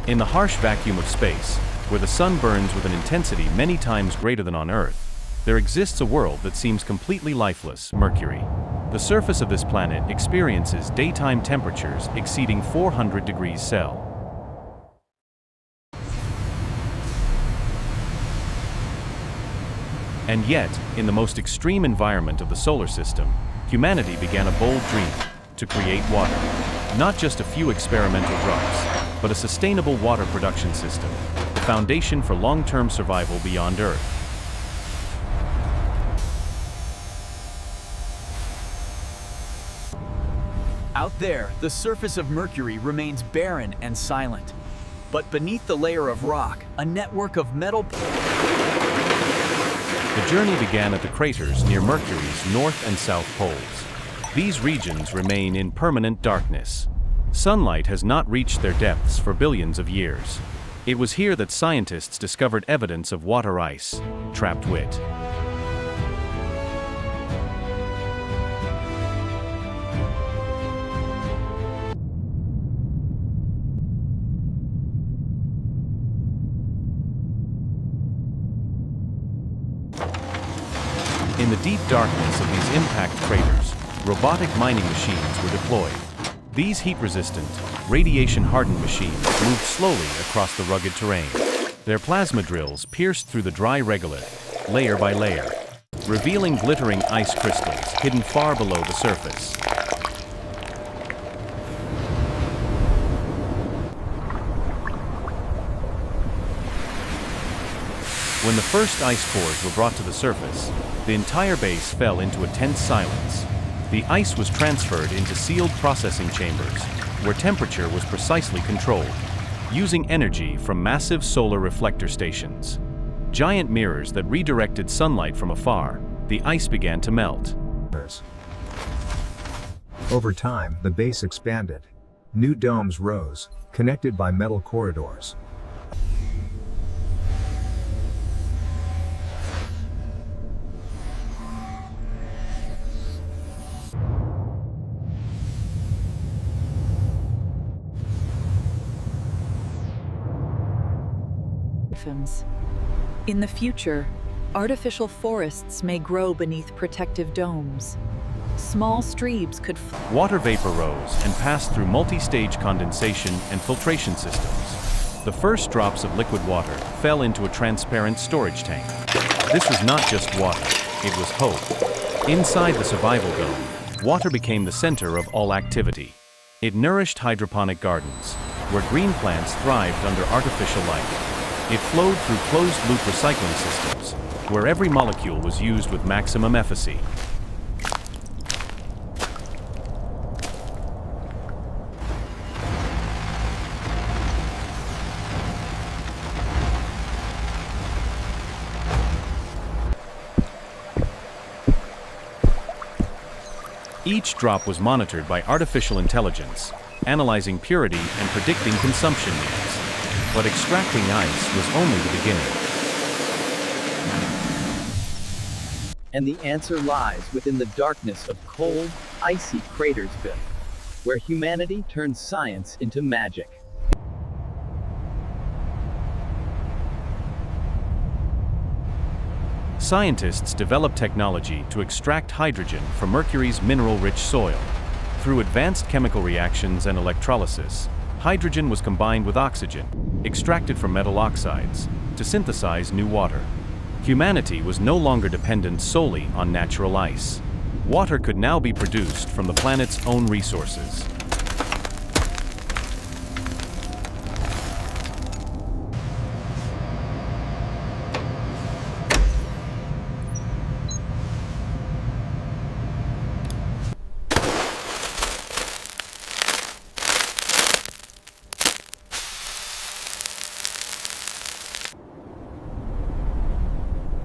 In the harsh vacuum of space, where the sun burns with an intensity many times greater than on Earth, there exists a world that seems completely lifeless, Mercury. The surface of this planet experiences daytime temperatures exceeding 400 degrees Celsius. And yet, in the most extreme environment of the solar system, humanity began a bold dream: to create water. Not just a few experimental drops, but a sustainable water production system, the foundation for long-term survival beyond Earth. Out there, the surface of Mercury remains barren and silent. But beneath the layer of rock, a network of metal... The journey began at the craters near Mercury's north and south poles. These regions remain in permanent darkness. Sunlight has not reached their depths for billions of years. It was here that scientists discovered evidence of water ice, trapped wit. In the deep darkness of these impact craters, robotic mining machines were deployed. These heat-resistant, radiation-hardened machines moved slowly across the rugged terrain. Their plasma drills pierced through the dry regolith, layer by layer, revealing glittering ice crystals hidden far below the surface. When the first ice cores were brought to the surface, the entire base fell into a tense silence. The ice was transferred into sealed processing chambers, where temperature was precisely controlled, using energy from massive solar reflector stations. Giant mirrors that redirected sunlight from afar, the ice began to melt. Over time, the base expanded. New domes rose, connected by metal corridors. In the future, artificial forests may grow beneath protective domes. Small streams could... Water vapor rose and passed through multi-stage condensation and filtration systems. The first drops of liquid water fell into a transparent storage tank. This was not just water, it was hope. Inside the survival dome, water became the center of all activity. It nourished hydroponic gardens, where green plants thrived under artificial light. It flowed through closed-loop recycling systems, where every molecule was used with maximum efficacy. Each drop was monitored by artificial intelligence, analyzing purity and predicting consumption needs. But extracting ice was only the beginning. And the answer lies within the darkness of cold, icy Cratersville, where humanity turns science into magic. Scientists developed technology to extract hydrogen from Mercury's mineral-rich soil. Through advanced chemical reactions and electrolysis, hydrogen was combined with oxygen, extracted from metal oxides, to synthesize new water. Humanity was no longer dependent solely on natural ice. Water could now be produced from the planet's own resources.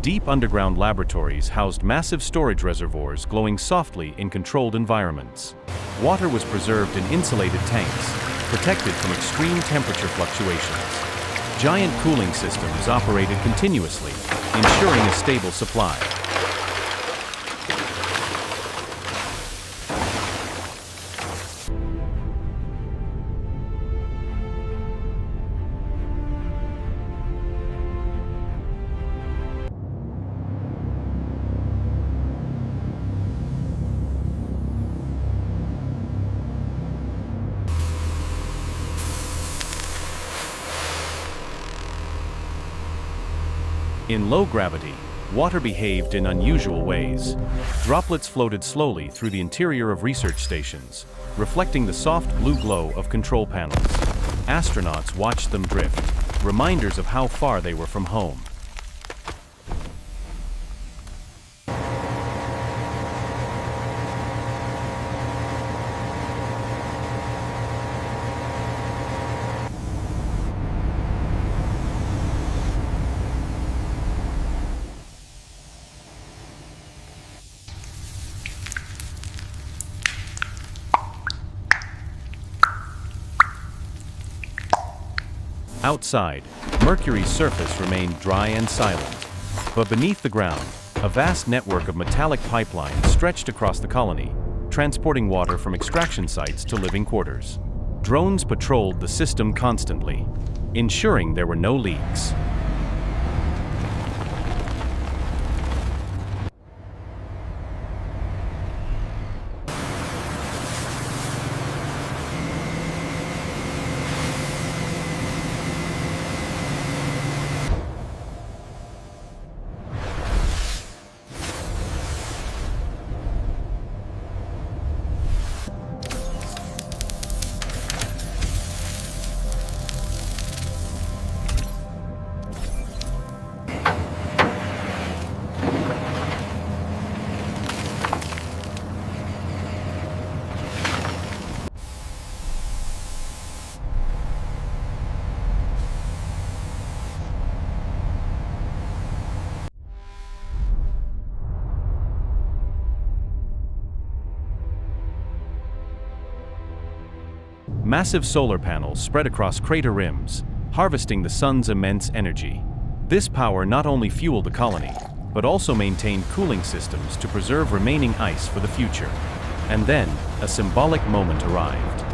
Deep underground laboratories housed massive storage reservoirs glowing softly in controlled environments. Water was preserved in insulated tanks, protected from extreme temperature fluctuations. Giant cooling systems operated continuously, ensuring a stable supply. In low gravity, water behaved in unusual ways. Droplets floated slowly through the interior of research stations, reflecting the soft blue glow of control panels. Astronauts watched them drift, reminders of how far they were from home. Outside, Mercury's surface remained dry and silent. But beneath the ground, a vast network of metallic pipelines stretched across the colony, transporting water from extraction sites to living quarters. Drones patrolled the system constantly, ensuring there were no leaks. Massive solar panels spread across crater rims, harvesting the sun's immense energy. This power not only fueled the colony, but also maintained cooling systems to preserve remaining ice for the future. And then, a symbolic moment arrived.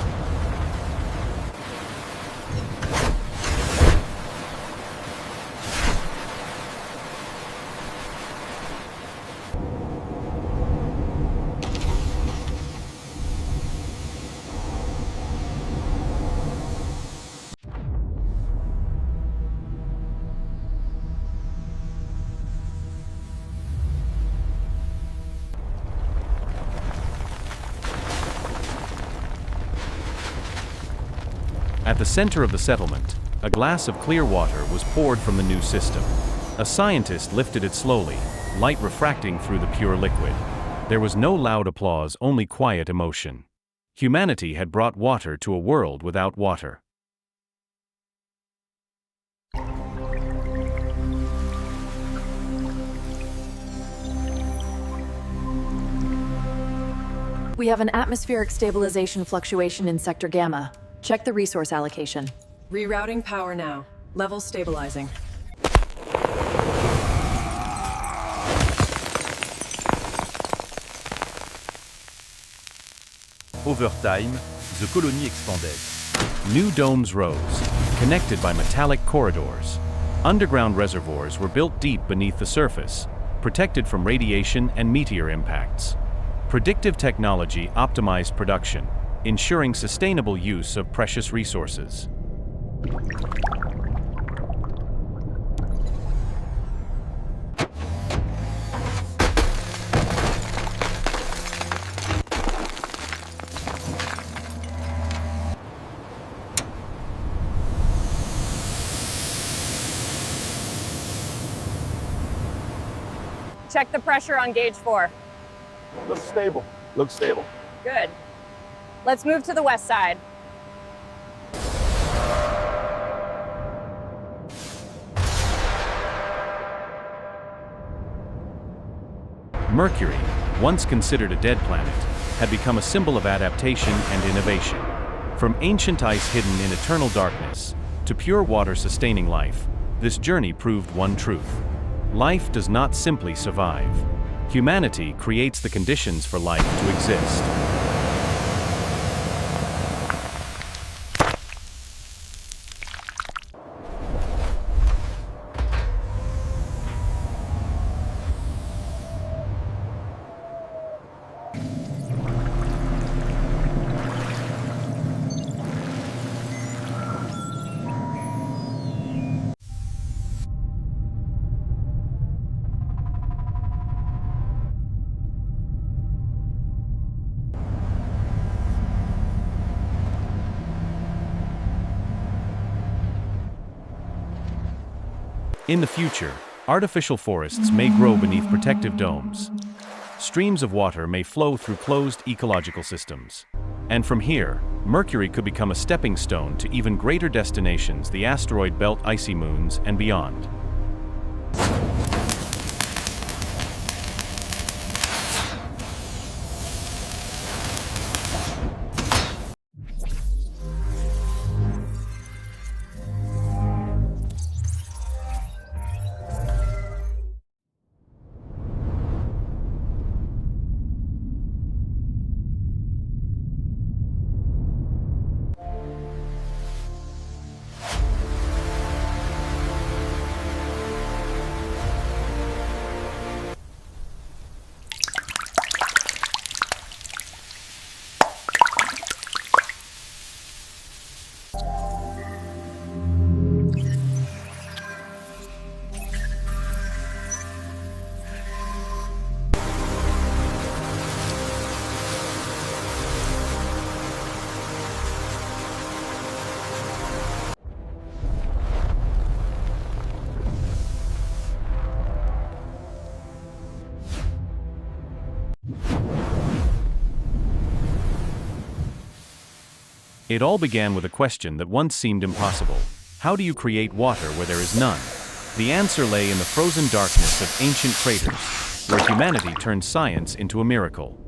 At the center of the settlement, a glass of clear water was poured from the new system. A scientist lifted it slowly, light refracting through the pure liquid. There was no loud applause, only quiet emotion. Humanity had brought water to a world without water. We have an atmospheric stabilization fluctuation in Sector Gamma. Check the resource allocation. Rerouting power now. Levels stabilizing. Over time, the colony expanded. New domes rose, connected by metallic corridors. Underground reservoirs were built deep beneath the surface, protected from radiation and meteor impacts. Predictive technology optimized production, ensuring sustainable use of precious resources. Check the pressure on gauge 4. Looks stable. Looks stable. Good. Let's move to the west side. Mercury, once considered a dead planet, had become a symbol of adaptation and innovation. From ancient ice hidden in eternal darkness to pure water sustaining life, this journey proved one truth. Life does not simply survive. Humanity creates the conditions for life to exist. In the future, artificial forests may grow beneath protective domes. Streams of water may flow through closed ecological systems. And from here, Mercury could become a stepping stone to even greater destinations, the asteroid belt, icy moons, and beyond. It all began with a question that once seemed impossible. How do you create water where there is none? The answer lay in the frozen darkness of ancient craters, where humanity turned science into a miracle.